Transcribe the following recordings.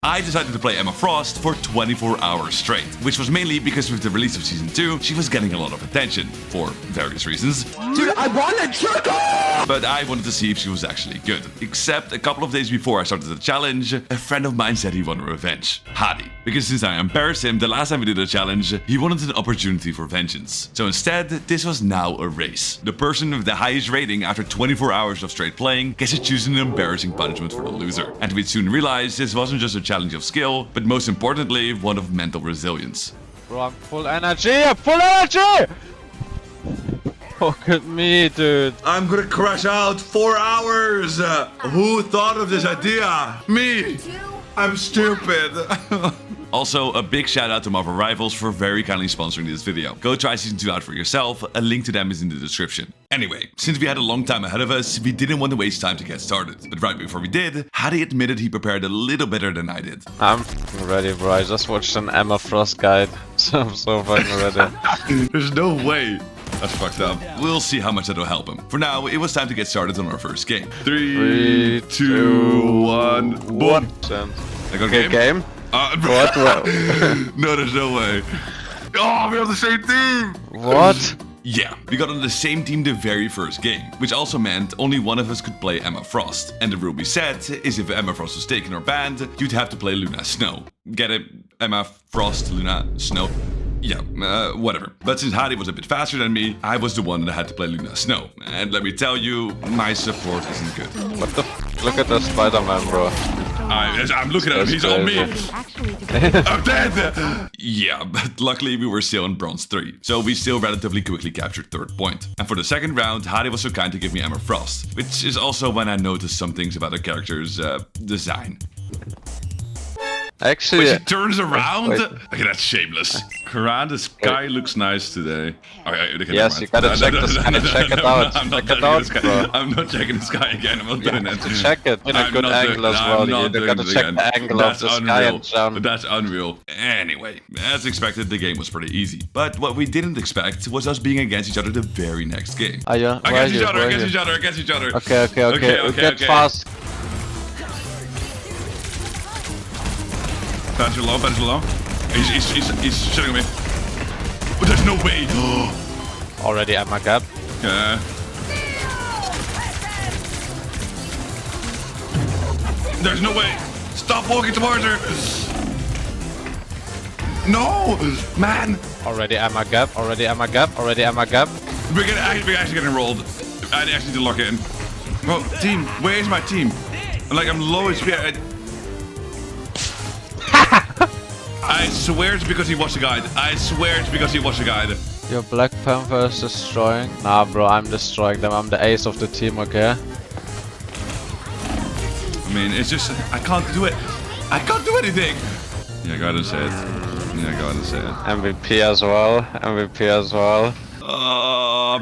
I decided to play Emma Frost for 24 hours straight, which was mainly because with the release of Season 2, she was getting a lot of attention, for various reasons. Dude, I want to jerk off! But I wanted to see if she was actually good. Except a couple of days before I started the challenge, a friend of mine said he wanted revenge. Hadi. Because since I embarrassed him the last time we did a challenge, he wanted an opportunity for vengeance. So instead, this was now a race. The person with the highest rating after 24 hours of straight playing gets to choose an embarrassing punishment for the loser. And we'd soon realize this wasn't just a challenge of skill, but most importantly, one of mental resilience. Bro, I'm full energy! I'm full energy! Look at me, dude. I'm gonna crash out 4 hours! Who thought of this idea? Me! I'm stupid! Also, a big shout out to Marvel Rivals for very kindly sponsoring this video. Go try Season 2 out for yourself, a link to them is in the description. Anyway, since we had a long time ahead of us, we didn't want to waste time to get started. But right before we did, Hadi admitted he prepared a little better than I did. I'm ready, bro. I just watched an Emma Frost guide, so I'm so fucking ready. There's no way. That's fucked up. We'll see how much that'll help him. For now, it was time to get started on our first game. 3, 2, 1, boom. I got a game? What? No, there's no way. Oh, we're on the same team! What? Yeah, we got on the same team the very first game, which also meant only one of us could play Emma Frost. And the rule we set is if Emma Frost was taken or banned, you'd have to play Luna Snow. Get it? Emma Frost, Luna Snow. Yeah, whatever. But since Hadi was a bit faster than me, I was the one that had to play Luna Snow. And let me tell you, my support isn't good. What the f? Look at the Spider-Man, bro. I'm looking at him, he's on me! I'm dead! Yeah, but luckily we were still in Bronze 3, so we still relatively quickly captured 3rd point. And for the second round, Hadi was so kind to give me Emma Frost, which is also when I noticed some things about the character's design. Actually, Wait, she turns around? Okay, that's shameless. Karan, the sky looks nice today. Okay, yes, you gotta check the sky. Check it out. Check it out, bro. I'm not checking the sky again. I'm not doing that. Check it in a good angle as well. You gotta check the angle of the sky and jump. That's unreal. Anyway, as expected, the game was pretty easy. But what we didn't expect was us being against each other the very next game. Against each other. Okay. Get fast. Bounce low. He's shooting me. Oh, there's no way. Already at my gap. Yeah. There's no way. Stop walking towards her. No, man. Already at my gap. We're actually getting rolled. I actually need to lock in. Well, team, where's my team? I'm low HP. I swear it's because he watched the guide. Your Black Panther is destroying. Nah, bro, I'm destroying them. I'm the ace of the team, okay? I mean, it's just, I can't do it. I can't do anything. Yeah, go ahead and say it. MVP as well.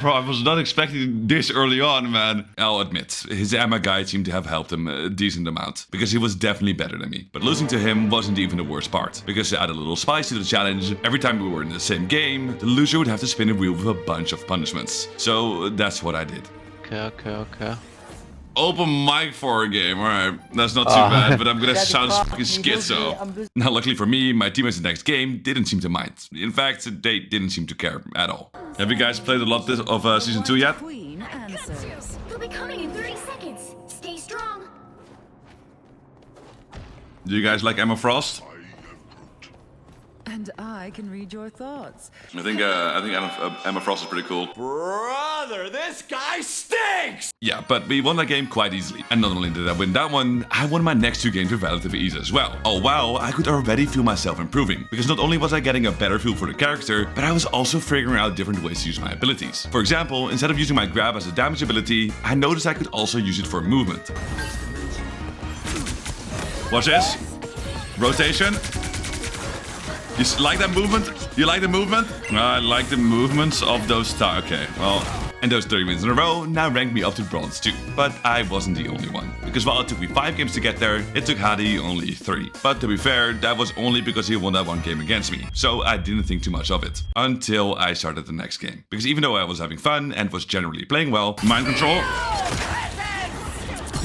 Bro, I was not expecting this early on, man. I'll admit, his Emma guy seemed to have helped him a decent amount, because he was definitely better than me. But losing to him wasn't even the worst part, because to add a little spice to the challenge, every time we were in the same game, the loser would have to spin a wheel with a bunch of punishments. So that's what I did. Okay. Open mic for a game, alright. That's not too bad, but I'm gonna sound fucking schizo. Now, luckily for me, my teammates in the next game didn't seem to mind. In fact, they didn't seem to care at all. Have you guys played a lot of Season 2 yet? They'll be coming in 30 seconds. Stay strong. Do you guys like Emma Frost? And I can read your thoughts. I think Emma Frost is pretty cool. Brother, this guy stinks! Yeah, but we won that game quite easily. And not only did I win that one, I won my next 2 games with relative ease as well. Oh wow, I could already feel myself improving. Because not only was I getting a better feel for the character, but I was also figuring out different ways to use my abilities. For example, instead of using my grab as a damage ability, I noticed I could also use it for movement. Watch this. Rotation. You like that movement? You like the movement? I like the movements of those okay, well, and those 30 wins in a row now ranked me up to Bronze 2. But I wasn't the only one. Because while it took me 5 games to get there, it took Hadi only 3. But to be fair, that was only because he won that 1 game against me. So I didn't think too much of it. Until I started the next game. Because even though I was having fun and was generally playing well, mind control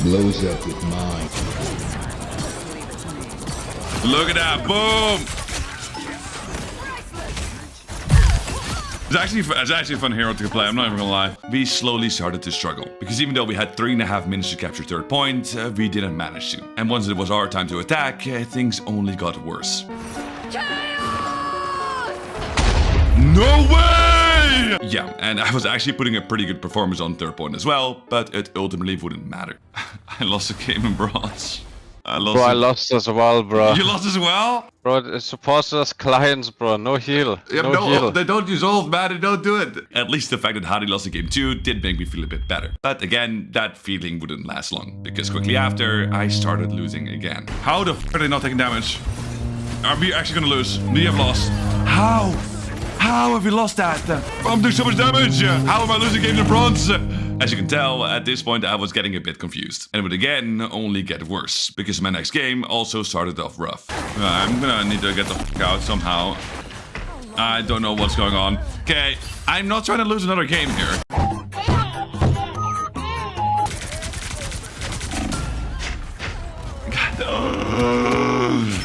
blows up with mine. Look at that. Boom. It's actually a fun hero to play, I'm not even gonna lie. We slowly started to struggle, because even though we had 3.5 minutes to capture third point, we didn't manage to. And once it was our time to attack, things only got worse. No way! Yeah, and I was actually putting a pretty good performance on third point as well, but it ultimately wouldn't matter. I lost a game in bronze. I lost as well, bro. You lost as well? Bro, it's supposed to us clients, bro. No heal. Yeah, no heal. They don't use ult, man. They don't do it. At least the fact that Hadi lost the game 2 did make me feel a bit better. But again, that feeling wouldn't last long, because quickly after, I started losing again. How the f are they not taking damage? Are we actually gonna lose? We have lost. How? How have we lost that? I'm doing so much damage. How am I losing games in bronze? As you can tell, at this point I was getting a bit confused. And it would again only get worse, because my next game also started off rough. I'm gonna need to get the f out somehow. I don't know what's going on. Okay, I'm not trying to lose another game here.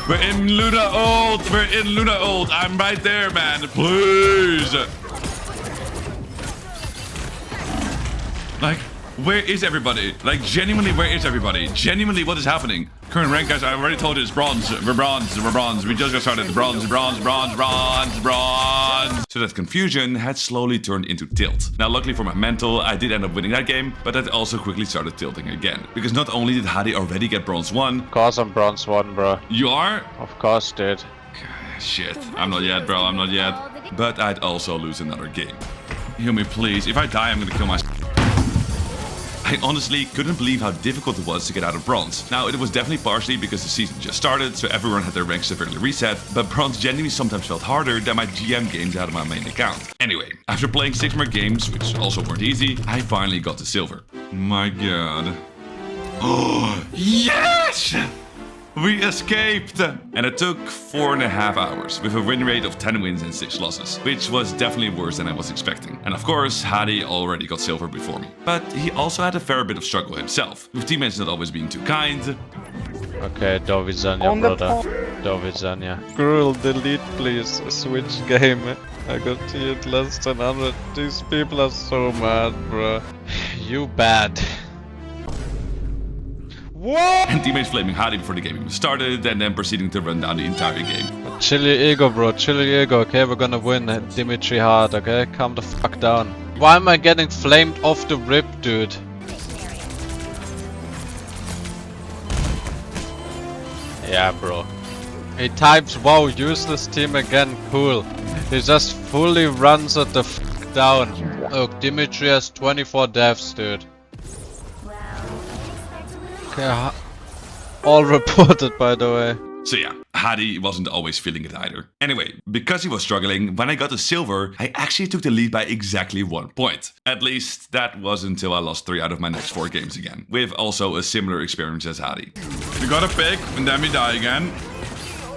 We're in Luna ult. We're in Luna ult. I'm right there, man. Please. Like, where is everybody? Like, genuinely, where is everybody? Genuinely, what is happening? Current rank, guys, I already told you it's bronze. We're bronze. We're bronze. We just got started. Bronze, bronze, bronze, bronze, bronze. So that confusion had slowly turned into tilt. Now, luckily for my mental, I did end up winning that game, but that also quickly started tilting again. Because not only did Hadi already get bronze 1. Of course I'm bronze 1, bro. You are? Of course, dude. Shit. I'm not yet, bro. I'm not yet. But I'd also lose another game. Heal me, please. If I die, I'm gonna kill myself. I honestly couldn't believe how difficult it was to get out of bronze. Now, it was definitely partially because the season just started, so everyone had their ranks severely reset, but bronze genuinely sometimes felt harder than my GM games out of my main account. Anyway, after playing 6 more games, which also weren't easy, I finally got to silver. My god. Oh, yes! We escaped! And it took 4.5 hours, with a win rate of 10 wins and 6 losses, which was definitely worse than I was expecting. And of course, Hadi already got silver before me. But he also had a fair bit of struggle himself, with teammates not always being too kind. Okay, do widzenia, brother. Do widzenia. Girl, delete please. Switch game. I got to it less than 100. These people are so mad, bro. You bad. What? And teammates flaming Hadi before the game even started, and then proceeding to run down the entire game. Chill your ego, bro. Chill your ego, okay? We're gonna win. Dimitri hard, okay? Calm the fuck down. Why am I getting flamed off the rip, dude? Yeah, bro. He types, wow, useless team again, cool. He just fully runs it the fuck down. Look, Dimitri has 24 deaths, dude. Okay, all reported, by the way. So yeah, Hadi wasn't always feeling it either. Anyway, because he was struggling, when I got to silver, I actually took the lead by exactly 1 point. At least, that was until I lost 3 out of my next 4 games again, with also a similar experience as Hadi. We got a pick, and then we die again.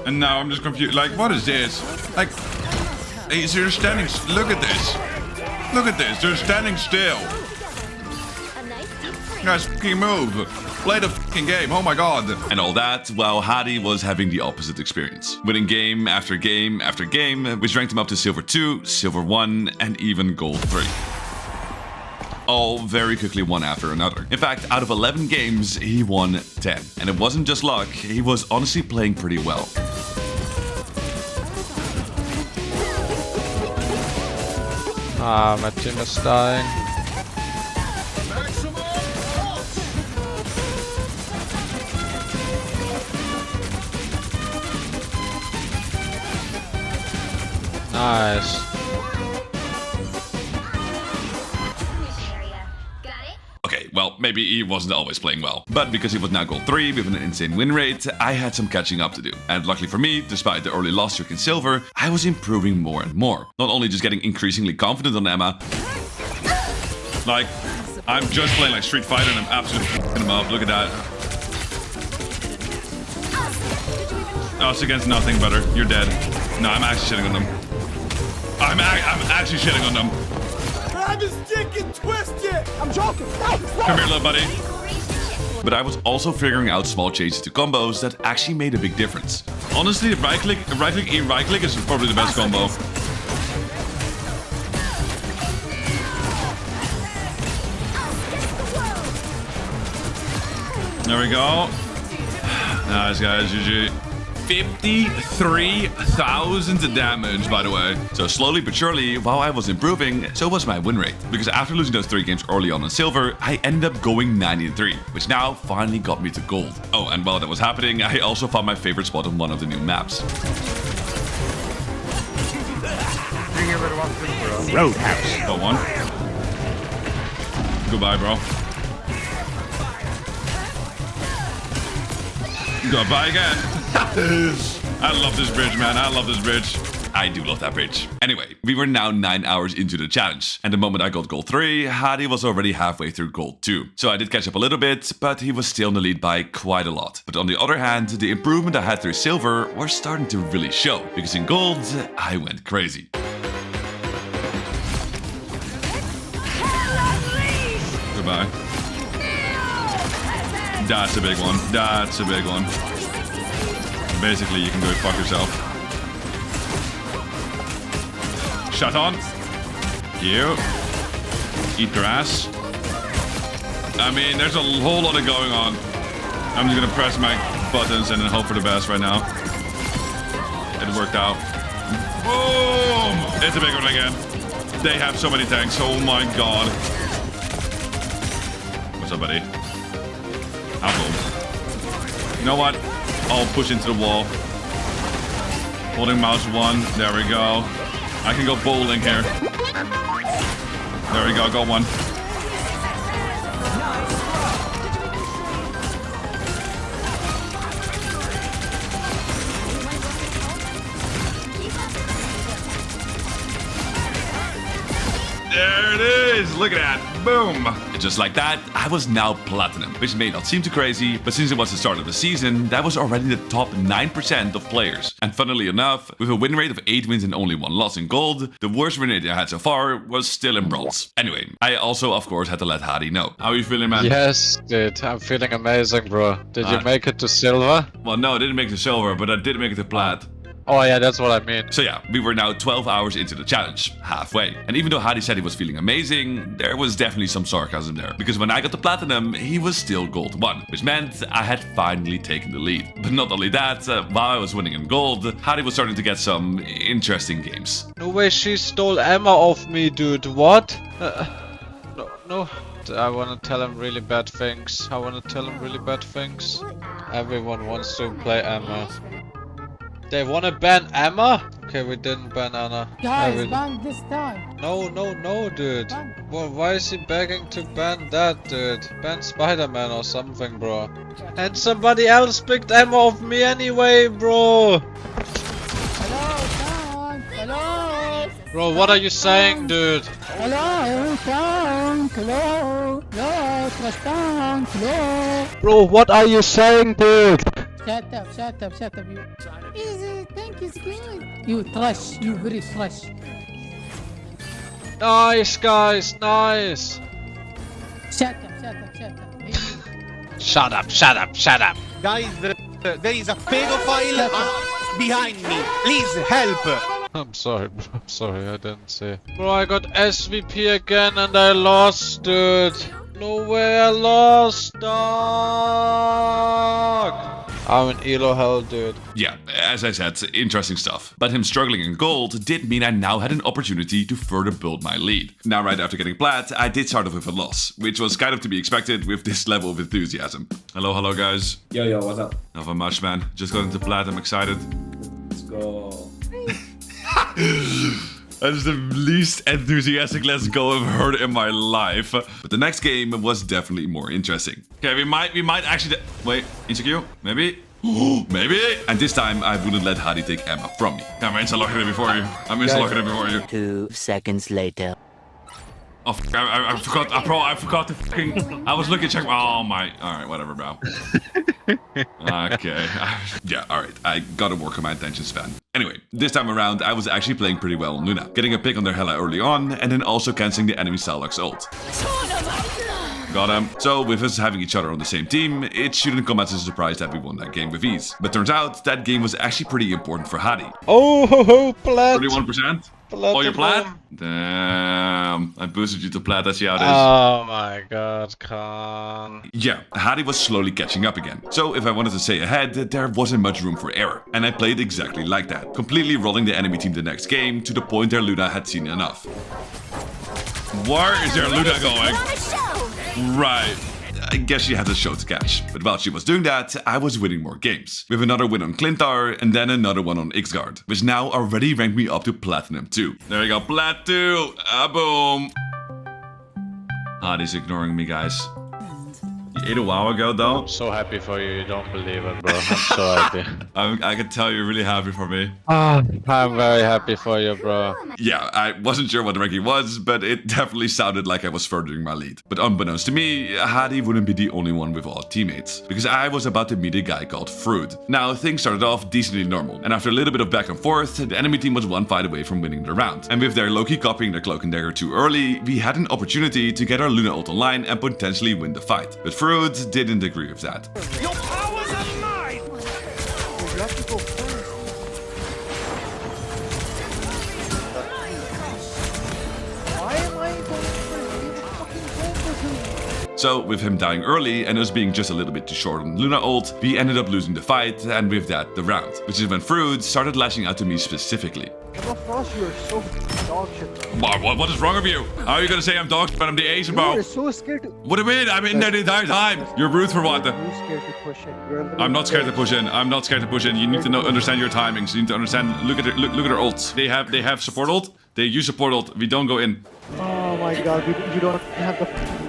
And now I'm just confused. Like, what is this? Like, they're standing... Look at this. Look at this. They're standing still. Guys, fucking move. Play the fucking game, oh my god. And all that while Hadi was having the opposite experience. Winning game after game after game, which ranked him up to silver 2, silver 1, and even gold 3. All very quickly one after another. In fact, out of 11 games, he won 10. And it wasn't just luck, he was honestly playing pretty well. Ah, my team is dying. Nice. Okay, well, maybe he wasn't always playing well. But because he was now gold 3 with an insane win rate, I had some catching up to do. And luckily for me, despite the early loss streak in silver, I was improving more and more. Not only just getting increasingly confident on Emma, like, I'm just playing like Street Fighter and I'm absolutely f***ing him up. Look at that. Oh, it's against nothing, brother. You're dead. No, I'm actually shitting on them. I'm actually shitting on them. I'm just sticking twisted. I'm joking. Come here, little buddy. but I was also figuring out small changes to combos that actually made a big difference. Honestly, right click, E, right click is probably the best combo. There we go. Nice, guys. GG. 53,000 damage, by the way. So slowly but surely, while I was improving, so was my win rate. Because after losing those 3 games early on silver, I ended up going 93, which now finally got me to gold. Oh, and while that was happening, I also found my favorite spot on one of the new maps. Roadhouse. Got one. Goodbye, bro. Goodbye again. I love this bridge, man. I love this bridge. I do love that bridge. Anyway, we were now 9 hours into the challenge. And the moment I got gold 3, Hadi was already halfway through gold 2. So I did catch up a little bit, but he was still in the lead by quite a lot. But on the other hand, the improvement I had through silver was starting to really show. Because in gold, I went crazy. Goodbye. That's a big one. That's a big one. Basically, you can go fuck yourself. Shut on. You. Eat grass. I mean, there's a whole lot of going on. I'm just gonna press my buttons and then hope for the best right now. It worked out. Boom! It's a big one again. They have so many tanks. Oh my god. What's up, buddy? Boom. You know what? I'll push into the wall. Holding mouse 1. There we go. I can go bowling here. There we go. Got one. There it is. Look at that. Boom. Just like that, I was now platinum, which may not seem too crazy, but since it was the start of the season, that was already the top 9% of players. And funnily enough, with a win rate of 8 wins and only 1 loss in gold, the worst win rate I had so far was still in bronze. Anyway, I also, of course, had to let Hadi know. How are you feeling, man? Yes, dude. I'm feeling amazing, bro. Did you make it to silver? Well, no, I didn't make it to silver, but I did make it to plat. Oh yeah, that's what I mean. So yeah, we were now 12 hours into the challenge, halfway. And even though Hadi said he was feeling amazing, there was definitely some sarcasm there. Because when I got the platinum, he was still gold 1, which meant I had finally taken the lead. But not only that, while I was winning in gold, Hadi was starting to get some interesting games. No way, she stole Emma off me, dude. What? No. I wanna tell him really bad things. Everyone wants to play Emma. They wanna ban Emma? Okay, we didn't ban Anna. Guys, ban this time. No, dude. Well, why is he begging to ban that, dude? Ban Spider-Man or something, bro. And somebody else picked Emma off me anyway, bro. Hello. Bro, what are you saying, dude? Hello, tank. Hello, trash tank. Hello. Bro, what are you saying, dude? Shut up, you. Easy, tank is good. You trash, you very trash. Nice, guys, nice. Shut up. Shut up. Guys, there is a pedophile behind me. Please help. I'm sorry, bro. I'm sorry, I didn't see. Bro, I got SVP again and I lost, dude. No way, I lost, dog. I'm in elo hell, dude. Yeah, as I said, interesting stuff. But him struggling in gold did mean I now had an opportunity to further build my lead. Now, right after getting plat, I did start off with a loss, which was kind of to be expected with this level of enthusiasm. Hello, guys. Yo, what's up? Nothing much, man. Just got into plat, I'm excited. Let's go. That is the least enthusiastic let's go I've heard in my life. But the next game was definitely more interesting. Okay, we might actually... Wait, insecure? Maybe? Maybe? And this time, I wouldn't let Hadi take Emma from me. I'm insta-locking it before you. 2 seconds later. Oh, I forgot. I forgot to fucking... I was looking to check... Oh, my... Alright, whatever, bro. Okay. Yeah, alright. I gotta work on my attention span. Anyway, this time around, I was actually playing pretty well on Luna. Getting a pick on their Hela early on, and then also cancelling the enemy Salak's ult. Got him. So with us having each other on the same team, it shouldn't come as a surprise that we won that game with ease. But turns out that game was actually pretty important for Hadi. Oh ho ho, plat! 31%? Oh, you're plat? Damn. I boosted you to plat, I see how it is. Oh my god, Khan. Yeah, Hadi was slowly catching up again. So if I wanted to say ahead, there wasn't much room for error. And I played exactly like that, completely rolling the enemy team the next game to the point their Luna had seen enough. Where is their Luna going? Right. I guess she had a show to catch. But while she was doing that, I was winning more games. With another win on Clintar and then another one on Xguard, which now already ranked me up to Platinum 2. There you go, Plat 2! Boom! Hadi's ignoring me, guys. You ate a while ago, though. I'm so happy for you, you don't believe it, bro. I'm so happy. I can tell you're really happy for me. I'm very happy for you, bro. Yeah, I wasn't sure what the ranking was, but it definitely sounded like I was furthering my lead. But unbeknownst to me, Hadi wouldn't be the only one with all teammates, because I was about to meet a guy called Fruit. Now, things started off decently normal, and after a little bit of back and forth, the enemy team was one fight away from winning the round. And with their Loki copying their cloak and dagger too early, we had an opportunity to get our Luna ult online and potentially win the fight. But Fruit didn't agree with that. Your powers are mine! You have to go first. Why am I going first? You fucking go for. So with him dying early and us being just a little bit too short on Luna ult, we ended up losing the fight and with that the round. Which is when Fruit started lashing out to me specifically. Emma Frost, you are so fucking dog shit. What is wrong with you? How are you gonna say I'm dog shit when I'm the Asian, You bro? are so scared to. What do you mean? I'm in there the entire time. You're rude for what? You're scared to push in. You're a little I'm not scared to bitch. push in. I'm not scared to push in. You need to know, understand your timings. You need to understand. Look at their ults. They have support ult. They use support ult. We don't go in. Oh my god, you don't have the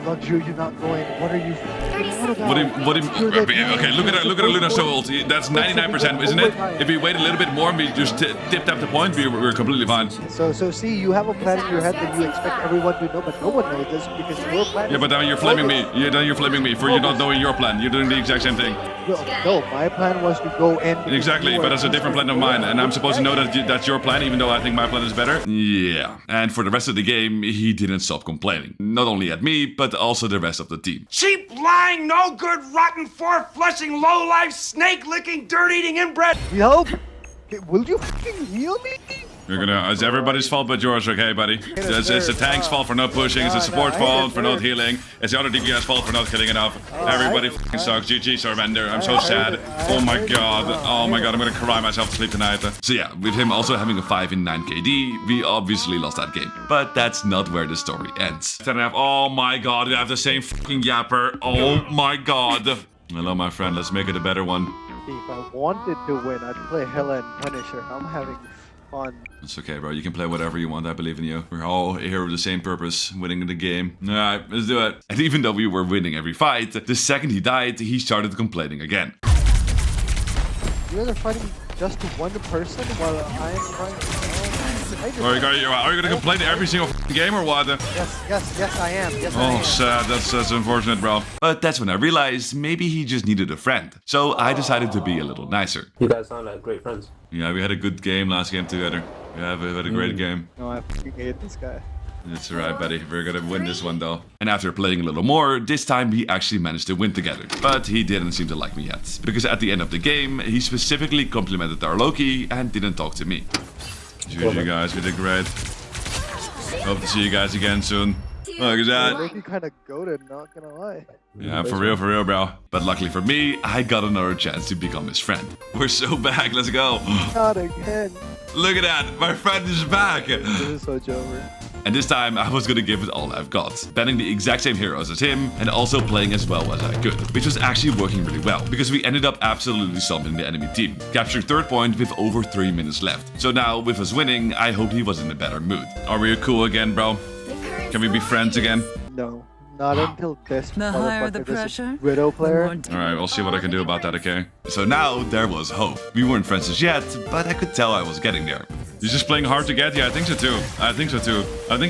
luxury. You're not going. What are you? What do you? Okay, look at our Luna so ult. That's 99%, isn't it? If we wait a little bit more and we just tip tap the point, we're completely fine. So see, you have a plan in your head that you expect everyone to know, but no one knows this because your plan. Yeah, but now you're flaming me. Then you're flaming me for you not knowing your plan. You're doing the exact same thing. No, my plan was to go in. Exactly, but that's a different plan of mine, and I'm supposed to know that that's your plan, even though I think my plan is better. Yeah, and for the rest of the game, he didn't stop complaining. Not only at me, but also the rest of the team. Cheap, lying, no good, rotten, four-flushing, low-life, snake-licking, dirt-eating inbred. Help! Will you fucking heal me? It's everybody's fault but yours, okay, buddy? It's the tank's fault for not pushing, it's the support fault for not healing, it's the other DPS fault for not killing enough. Everybody f***ing sucks. GG, surrender. I'm so sad. Oh my god, I'm gonna cry myself to sleep tonight. So yeah, with him also having a 5 in 9 KD, we obviously lost that game. But that's not where the story ends. 10.5. Oh my god, we have the same fucking yapper. Oh my god. Hello, my friend, let's make it a better one. If I wanted to win, I'd play Hela and Punisher. I'm having fun. It's okay, bro. You can play whatever you want. I believe in you. We're all here with the same purpose, winning the game. All right, let's do it. And even though we were winning every fight, the second he died, he started complaining again. You guys are fighting just to one person while I am trying to... Are you gonna complain every single game or what? Yes, I am. Yes, I am. Oh, sad. That's unfortunate, bro. But that's when I realized maybe he just needed a friend. So I decided to be a little nicer. You guys sound like great friends. Yeah, we had a good game last game together. Yeah, we had a great game. No, I fucking hate this guy. It's alright, buddy. We're gonna win this one, though. And after playing a little more, this time we actually managed to win together. But he didn't seem to like me yet. Because at the end of the game, he specifically complimented our Loki and didn't talk to me. GG, guys. We did great. Hope to see you guys again soon. Look at that. Loki kind of goated, not gonna lie. Yeah, for real, bro. But luckily for me, I got another chance to become his friend. We're so back. Let's go. Not again. Look at that. My friend is back. This is so Jover. And this time, I was gonna give it all I've got, banning the exact same heroes as him, and also playing as well as I could, which was actually working really well, because we ended up absolutely stomping the enemy team, capturing third point with over 3 minutes left. So now, with us winning, I hope he was in a better mood. Are we cool again, bro? Can we be friends again? No, not until this. The higher the pressure, Widow player. Alright, we'll see what I can do about that, okay? So now, there was hope. We weren't friends as yet, but I could tell I was getting there. He's just playing hard to get? Yeah, I think so too. I think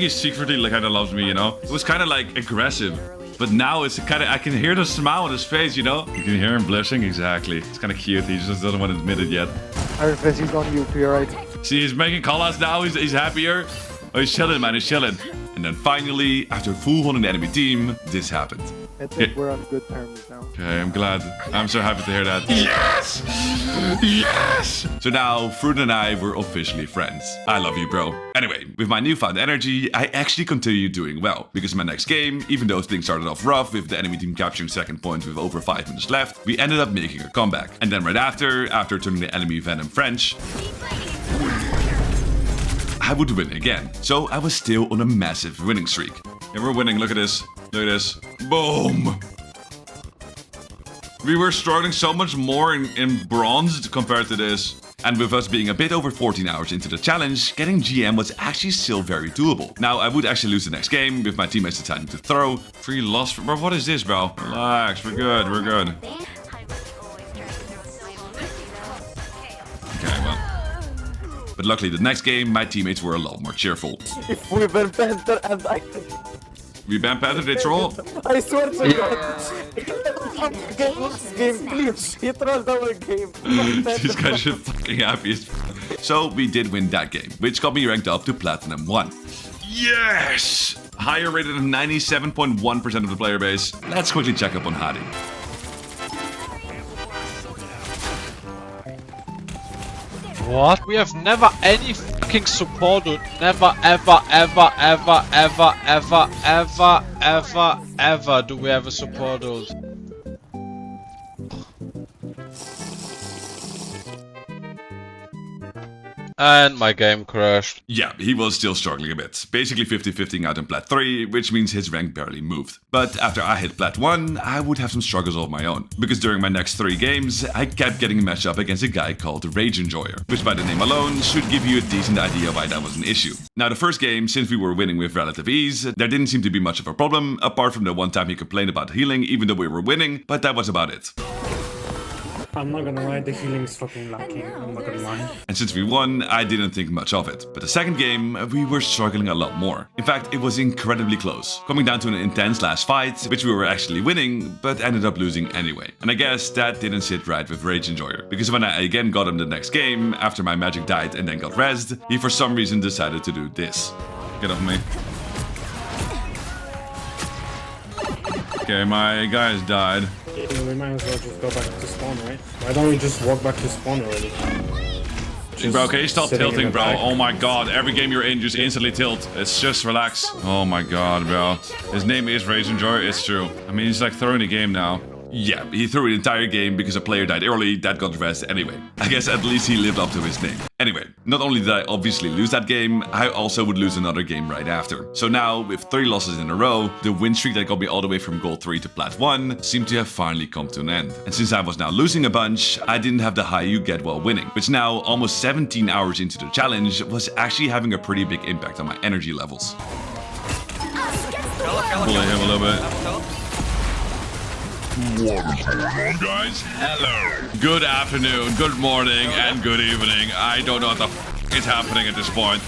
he secretly kind of loves me, you know? It was kind of like aggressive. But now it's kind of, I can hear the smile on his face, you know? You can hear him blushing, exactly. It's kind of cute, he just doesn't want to admit it yet. Arifes, he's on you, you're right. See, he's making callouts now, he's happier. Oh, he's chilling, man, he's chilling. And then finally, after full holding the enemy team, this happened. I think Yeah. we're on good terms now. Okay, I'm glad. I'm so happy to hear that. Yes! Yes! So now, Fruit and I were officially friends. I love you, bro. Anyway, with my newfound energy, I actually continue doing well. Because my next game, even though things started off rough with the enemy team capturing second point with over 5 minutes left, we ended up making a comeback. And then right after turning the enemy Venom French, I would win again. So I was still on a massive winning streak. And we're winning, look at this. Look at this. Boom! We were struggling so much more in bronze compared to this. And with us being a bit over 14 hours into the challenge, getting GM was actually still very doable. Now, I would actually lose the next game with my teammates deciding to throw. 3 loss, bro, what is this, bro? Relax, we're good, we're good. Okay, well. But luckily the next game, my teammates were a lot more cheerful. If we were better and I... We ban Panther, they troll? I swear to God. Game, please. He trolled our game. These guys should fucking happy as fuck. So we did win that game, which got me ranked up to Platinum 1. Yes! Higher rated than 97.1% of the player base. Let's quickly check up on Hadi. What? We have never any fucking support, dude. Never, ever, ever, ever, ever, ever, ever, ever, ever do we have a support, dude. And my game crashed. Yeah, he was still struggling a bit. Basically 50-50 out in Plat 3, which means his rank barely moved. But after I hit Plat 1, I would have some struggles of my own. Because during my next 3 games, I kept getting a match up against a guy called the Rage Enjoyer. Which by the name alone should give you a decent idea why that was an issue. Now the first game, since we were winning with relative ease, there didn't seem to be much of a problem, apart from the one time he complained about healing even though we were winning, but that was about it. I'm not gonna lie, the healing's fucking lacking. I'm not gonna lie. And since we won, I didn't think much of it. But the second game, we were struggling a lot more. In fact, it was incredibly close, coming down to an intense last fight, which we were actually winning, but ended up losing anyway. And I guess that didn't sit right with Rage Enjoyer, because when I again got him the next game, after my magic died and then got rezzed, he for some reason decided to do this. Get off me. Okay, my guys died. We might as well just go back to spawn, right? Why don't we just walk back to spawn already? Bro, can you stop sitting in tilting, the bro? back. Oh my god, every game you're in, just instantly tilt. It's just relax. Oh my god, bro. His name is Rage Enjoyer, it's true. I mean, he's like throwing the game now. Yeah, he threw the entire game because a player died early, that got rezzed anyway. I guess at least he lived up to his name. Anyway, not only did I obviously lose that game, I also would lose another game right after. So now, with 3 losses in a row, the win streak that got me all the way from Gold 3 to Plat 1 seemed to have finally come to an end. And since I was now losing a bunch, I didn't have the high you get while winning, which now, almost 17 hours into the challenge, was actually having a pretty big impact on my energy levels. Pulling him a little bit. What is going on, guys? Hello. Good afternoon, good morning, and good evening. I don't know what the f is happening at this point.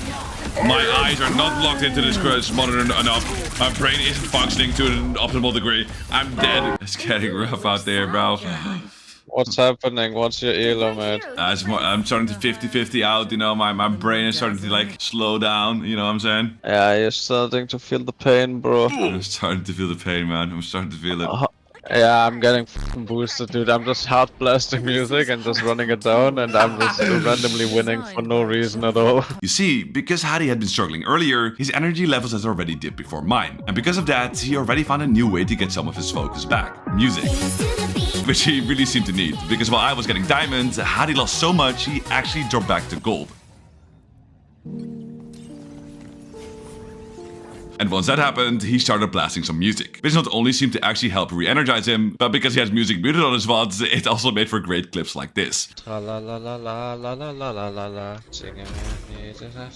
My eyes are not locked into this monitor enough. My brain isn't functioning to an optimal degree. I'm dead. It's getting rough out there, bro. What's happening? What's your elo, mate? I'm starting to 50-50 out, you know, my brain is starting to like slow down, you know what I'm saying? Yeah, you're starting to feel the pain, bro. I'm starting to feel the pain, man. I'm starting to feel it. Yeah, I'm getting f***ing boosted, dude. I'm just hard blasting music and just running it down, and I'm just randomly winning for no reason at all. You see, because Hadi had been struggling earlier, his energy levels had already dipped before mine. And because of that, he already found a new way to get some of his focus back. Music. Which he really seemed to need, because while I was getting diamonds, Hadi lost so much, he actually dropped back to gold. And once that happened, he started blasting some music, which not only seemed to actually help re-energize him, but because he has music muted on his VODs, it also made for great clips like this. La la la la la la la la la la la. Singen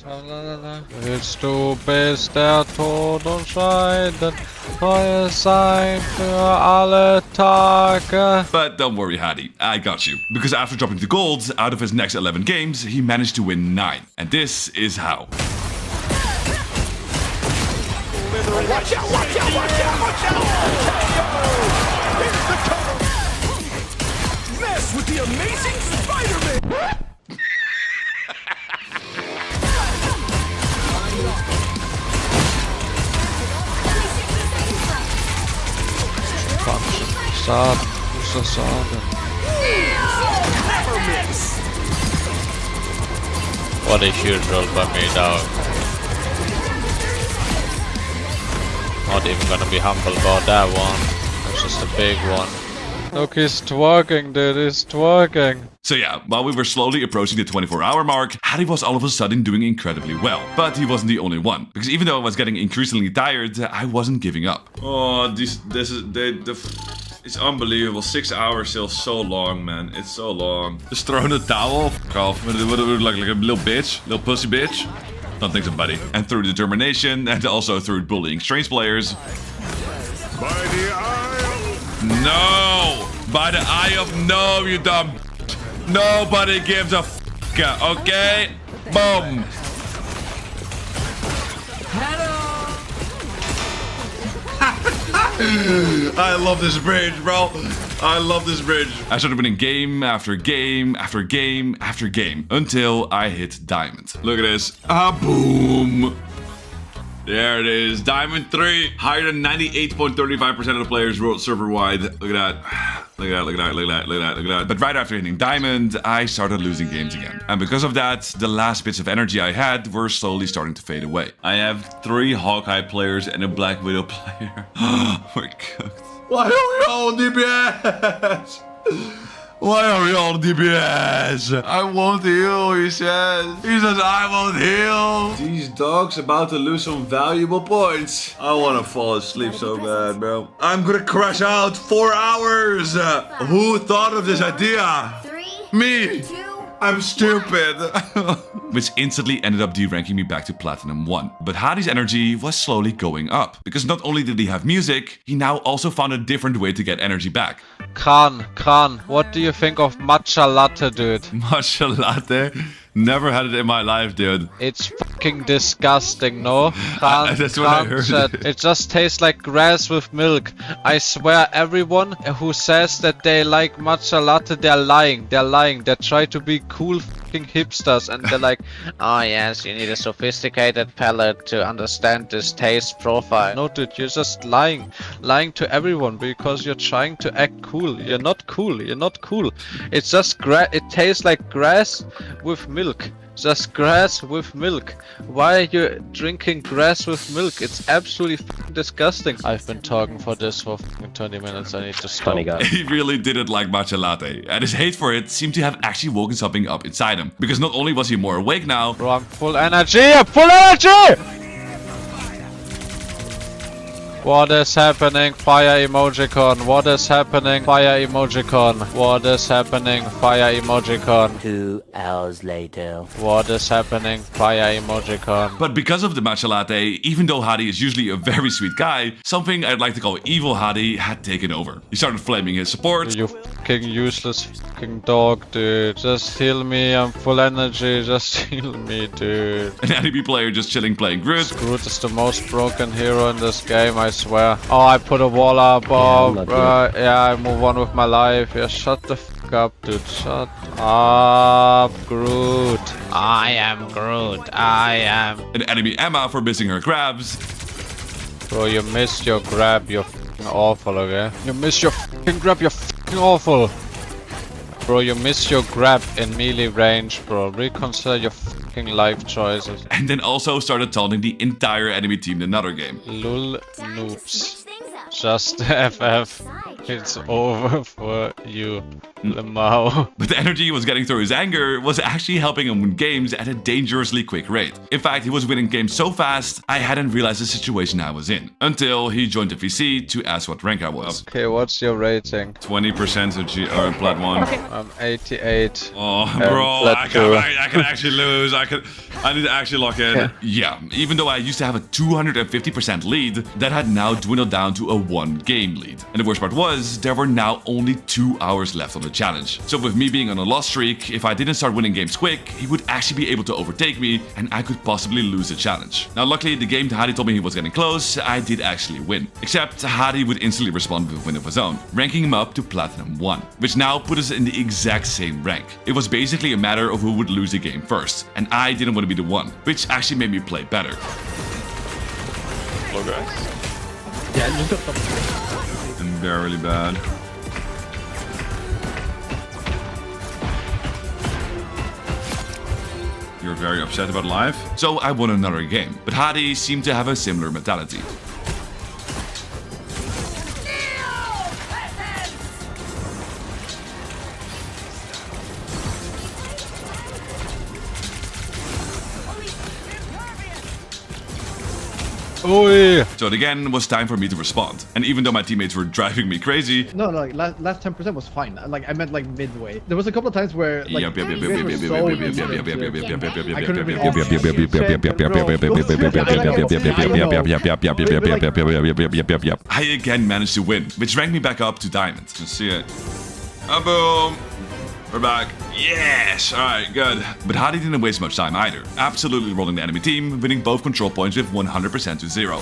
la la la. Willst du bist der Tod und Scheiden, treues sein für alle Tage. But don't worry, Hadi, I got you. Because after dropping to gold, out of his next 11 games, he managed to win 9. And this is how. Watch out, watch out, watch out, watch out! Here's the cover! Mess with the amazing Spider-Man! Saden. Who's the Saden? What a huge roll by me, dog. Not even gonna be humble about that one. That's just a big one. Look, he's twerking, dude. He's twerking. So yeah, while we were slowly approaching the 24-hour mark, Harry was all of a sudden doing incredibly well. But he wasn't the only one, because even though I was getting increasingly tired, I wasn't giving up. Oh, it's unbelievable. 6 hours still so long, man. It's so long. Just throwing the towel off. Like a little bitch, little pussy bitch. Don't think so, buddy. And through determination, and also through bullying strange players. By the eye No! By the eye of no, you dumb. Nobody gives a f, okay? Boom. I love this bridge, bro. I love this bridge. I started winning game after game after game after game until I hit diamond. Look at this. Ah, boom. There it is. Diamond 3. Higher than 98.35% of the players world server-wide. Look at that. Look at that, look at that, look at that, look at that, look at that. But right after hitting diamond, I started losing games again. And because of that, the last bits of energy I had were slowly starting to fade away. I have 3 Hawkeye players and a Black Widow player. We're cooked. Why are we all DPS? Why are we all DPS? I won't heal, he says. He says I won't heal. These dogs about to lose some valuable points. I want to fall asleep so bad, bro. I'm gonna crash out 4 hours. Who thought of this idea? 3, Me. 2, I'm stupid. Which instantly ended up deranking me back to Platinum 1. But Hadi's energy was slowly going up. Because not only did he have music, he now also found a different way to get energy back. Khan, what do you think of matcha latte, dude? Matcha latte? Never had it in my life, dude. It's fucking disgusting, no? Khan, That's what I heard. said, it just tastes like grass with milk. I swear everyone who says that they like matcha latte, they're lying. They're lying. They try to be cool fucking hipsters and they're like, oh yes, you need a sophisticated palate to understand this taste profile. No, dude, you're just lying. Lying to everyone because you're trying to act cool. You're not cool. You're not cool. It's just it tastes like grass with milk. Just grass with milk. Why are you drinking grass with milk? It's absolutely fucking disgusting. I've been talking for this for fucking 20 minutes. I need to stop. Funny guy. He really didn't like matcha latte, and his hate for it seemed to have actually woken something up inside him. Because not only was he more awake now, Bro, I'm full energy! I'm full energy! What is happening? Fire emojicon. What is happening? Fire emojicon. What is happening? Fire emojicon. 2 hours later. What is happening? Fire emojicon. but because of the matcha latte, even though Hadi is usually a very sweet guy, something I'd like to call evil Hadi had taken over. He started flaming his support. You fucking useless fucking dog, dude. Just heal me. I'm full energy. Just heal me, dude. An enemy player just chilling playing Groot. Groot is the most broken hero in this game, I swear. Oh, I put a wall up. Oh, yeah, I move on with my life. Yeah, shut the fuck up, dude. Shut up, Groot. I am Groot. I am. An enemy Emma for missing her grabs. Bro, you missed your grab. You're fucking awful, okay? You missed your fucking grab. You're fucking awful. Bro, you missed your grab in melee range, bro. Reconsider your fucking life choices. And then also started taunting the entire enemy team in another game. Lul noobs. Just FF. It's over for you, Lemao. But the energy he was getting through his anger was actually helping him win games at a dangerously quick rate. In fact, he was winning games so fast, I hadn't realized the situation I was in. Until he joined the VC to ask what rank I was. Okay, what's your rating? 20% of Plat 1. I'm 88. Oh, bro, I can actually lose. I need to actually lock in. Yeah, even though I used to have a 250% lead, that had now dwindled down to a 1-game lead. And the worst part was, there were now only 2 hours left on the challenge. So with me being on a loss streak, if I didn't start winning games quick, he would actually be able to overtake me, and I could possibly lose the challenge. Now luckily, the game Hadi told me he was getting close, I did actually win. Except Hadi would instantly respond with a win of his own, ranking him up to Platinum 1, which now put us in the exact same rank. It was basically a matter of who would lose the game first, and I didn't want to be the one, which actually made me play better. Hello guys. Yeah, just got I'm barely bad. You're very upset about life. So I won another game. But Hadi seemed to have a similar mentality. Oi! So it again was time for me to respond. And even though my teammates were driving me crazy... No, like last 10% was fine. Like I meant like midway. There was a couple of times where like I couldn't really. I again managed to win, which ranked me back up to diamond. Let's see it. Boom! We're back. Yes! Alright, good. But Hadi didn't waste much time either. Absolutely rolling the enemy team, winning both control points with 100% to 0.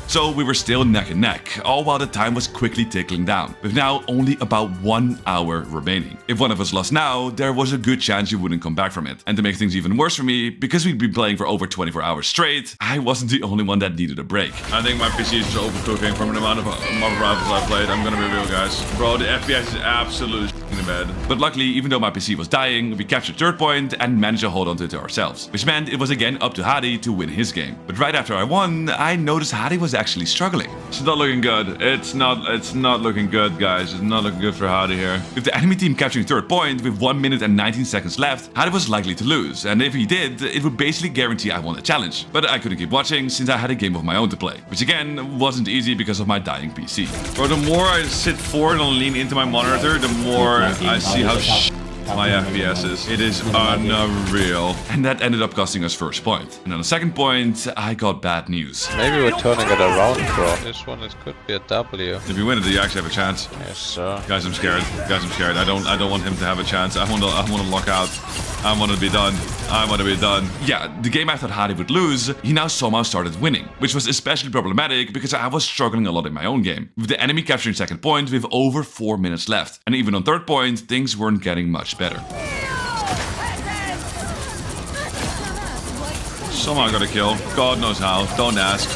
So we were still neck and neck, all while the time was quickly tickling down, with now only about 1 hour remaining. If one of us lost now, there was a good chance you wouldn't come back from it. And to make things even worse for me, because we'd been playing for over 24 hours straight, I wasn't the only one that needed a break. I think my PC is just overcooking from the amount of Marvel Rivals I played. I'm gonna be real, guys. Bro, the FPS is absolutely in the bed. But luckily, even though my PC was dying, we captured third point and managed to hold on to it ourselves, which meant it was again up to Hadi to win his game. But right after I won, I noticed Hadi was actually struggling. It's not looking good. It's not looking good, guys. It's not looking good for Hadi here. With the enemy team capturing third point with 1 minute and 19 seconds left, Hadi was likely to lose, and if he did, it would basically guarantee I won the challenge. But I couldn't keep watching since I had a game of my own to play, which again wasn't easy because of my dying PC. Or the more I sit forward and lean into my monitor, the more I see how my FPS is. It is unreal. And that ended up costing us first point. And on the second point, I got bad news. Maybe we're turning it around, bro. This one could be a W. If you win it, you actually have a chance. Yes, sir. Guys, I'm scared. Guys, I'm scared. I don't want him to have a chance. I want to lock out. I want to be done. I want to be done. Yeah, the game I thought Hadi would lose, he now somehow started winning, which was especially problematic because I was struggling a lot in my own game, with the enemy capturing second point with over 4 minutes left. And even on third point, things weren't getting much better. Somehow I got a kill. God knows how. Don't ask.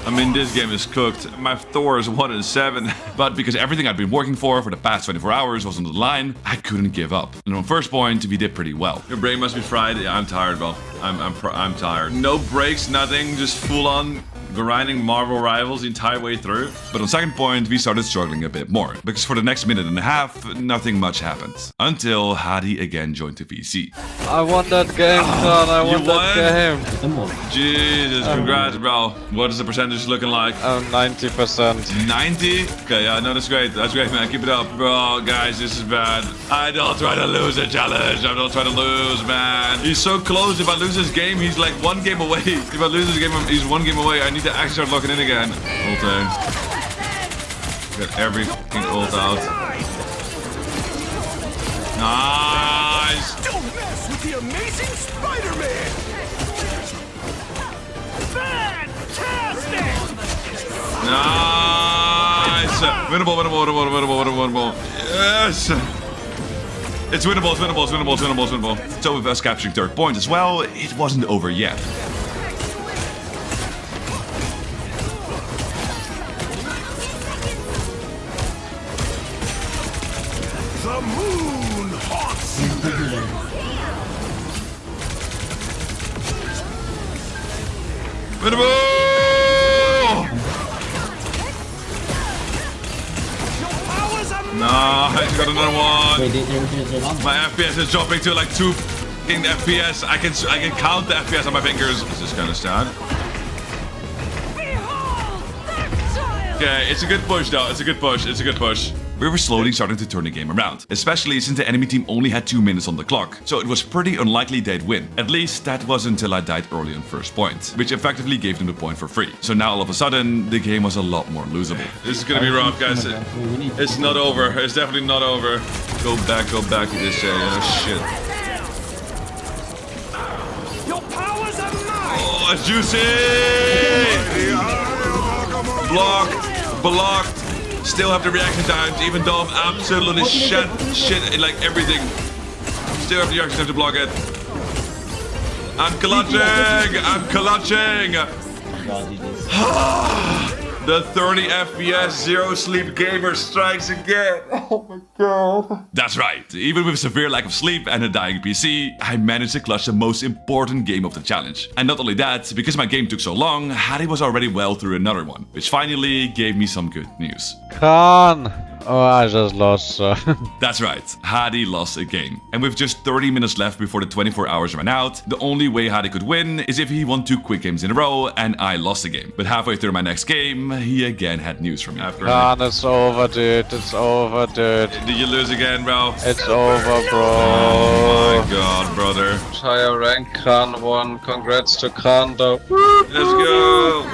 I mean, this game is cooked. My Thor is 1 in 7. But because everything I'd been working for the past 24 hours was on the line, I couldn't give up. And on first point, we did pretty well. Your brain must be fried. Yeah, I'm tired, bro. I'm tired. No breaks, nothing. Just full on grinding Marvel Rivals the entire way through. But on second point, we started struggling a bit more, because for the next minute and a half, nothing much happened. Until Hadi again joined the VC. I won that game, son. I won that game. Jesus, congrats, bro. What is the percentage looking like? 90%. 90? Okay, yeah, no, that's great. That's great, man. Keep it up. Bro, guys, this is bad. I don't try to lose the challenge. I don't try to lose, man. He's so close. If I lose this game, he's like 1 game away. If I lose this game, he's 1 game away. I need to actually start locking in again. Ulting. Get every fucking ult out. Nice! Don't mess with the amazing Spider-Man! Fantastic! Nice! Winnable, winnable, winnable, winnable, winnable, winnable. Yes! It's winnable, it's winnable, it's winnable, it's winnable, it's winnable. So with us capturing third point as well, it wasn't over yet. The moon haunts you. Winnable! Nice, got another one. My FPS is dropping to like 2 FPS. I can count the FPS on my fingers. This is kind of sad. Okay, it's a good push though. It's a good push. It's a good push. We were slowly starting to turn the game around, especially since the enemy team only had 2 minutes on the clock, so it was pretty unlikely they'd win. At least that was until I died early on first point, which effectively gave them the point for free. So now all of a sudden, the game was a lot more losable. This is gonna be rough, guys. It's not over. It's definitely not over. Go back to this shit. Your powers are mine. Oh, it's juicy! Blocked. Still have the reaction times, even though I'm absolutely shit in like everything. Still have the reaction time to block it. I'm clutching! I'm clutching! The 30 FPS, zero sleep gamer strikes again. Oh my god. That's right. Even with a severe lack of sleep and a dying PC, I managed to clutch the most important game of the challenge. And not only that, because my game took so long, Hadi was already well through another one, which finally gave me some good news. Khan! Oh, I just lost. That's right, Hadi lost a game. And with just 30 minutes left before the 24 hours ran out, the only way Hadi could win is if he won 2 quick games in a row and I lost the game. But halfway through my next game, he again had news for me. Khan, it's over, dude. It's over, dude. Did you lose again, bro? It's over, bro. Oh my god, brother. Higher rank, Khan won. Congrats to Khan, though. Let's go!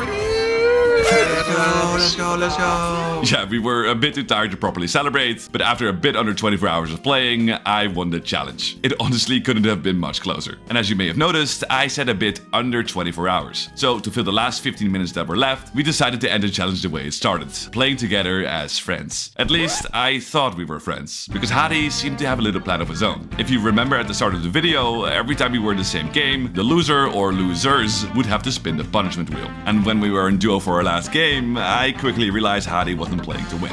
Let's go, let's go! Yeah, we were a bit too tired to properly celebrate, but after a bit under 24 hours of playing, I won the challenge. It honestly couldn't have been much closer. And as you may have noticed, I said a bit under 24 hours. So to fill the last 15 minutes that were left, we decided to end the challenge the way it started, playing together as friends. At least, I thought we were friends, because Hadi seemed to have a little plan of his own. If you remember at the start of the video, every time we were in the same game, the loser or losers would have to spin the punishment wheel. And when we were in duo for our last game, I quickly realized Hadi wasn't playing to win.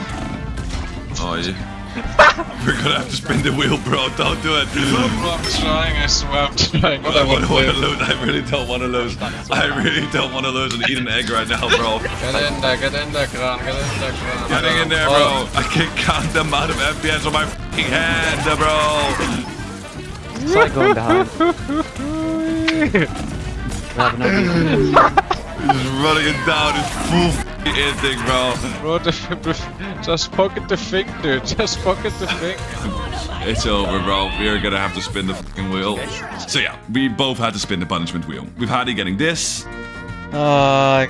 Oh, yeah. We're gonna have to spin the wheel, bro. Don't do it. I'm trying, I swear I'm trying. I don't want to lose. I really don't want to lose. I really don't want to lose and eat an egg right now, bro. Get in there, Kran, get in there, Kran. Getting in there, bro. I can't count the amount of FPS on my fucking hand, bro. It's like going down. He's running it down. It's full ending, bro. Bro, just pocket the thing, dude. Just pocket the thing. It's over, bro. We're gonna have to spin the fucking wheel. So yeah, we both had to spin the punishment wheel. With Hadi getting this,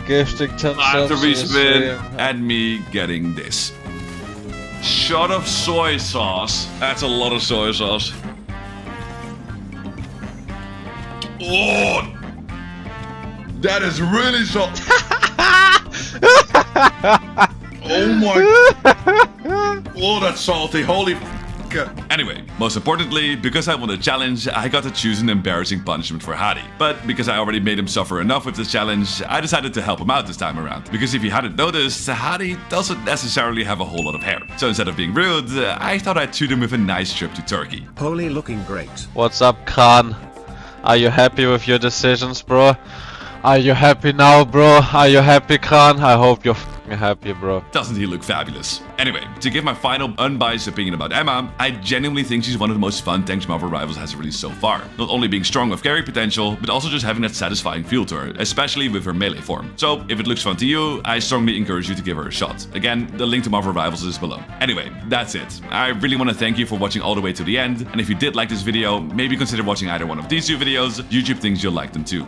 gifting 10 cents. after respin, and me getting this. Shot of soy sauce. That's a lot of soy sauce. Oh! That is really so. Oh my. Oh, that's salty. Holy f. Anyway, most importantly, because I won the challenge, I got to choose an embarrassing punishment for Hadi. But because I already made him suffer enough with this challenge, I decided to help him out this time around. Because if you hadn't noticed, Hadi doesn't necessarily have a whole lot of hair. So instead of being rude, I thought I'd treat him with a nice trip to Turkey. Holy looking great. What's up, Khan? Are you happy with your decisions, bro? Are you happy now, bro? Are you happy, Khan? I hope you're happy, bro. Doesn't he look fabulous? Anyway, to give my final unbiased opinion about Emma, I genuinely think she's one of the most fun tanks Marvel Rivals has released so far. Not only being strong with carry potential, but also just having that satisfying feel to her, especially with her melee form. So, if it looks fun to you, I strongly encourage you to give her a shot. Again, the link to Marvel Rivals is below. Anyway, that's it. I really want to thank you for watching all the way to the end, and if you did like this video, maybe consider watching either one of these two videos. YouTube thinks you'll like them too.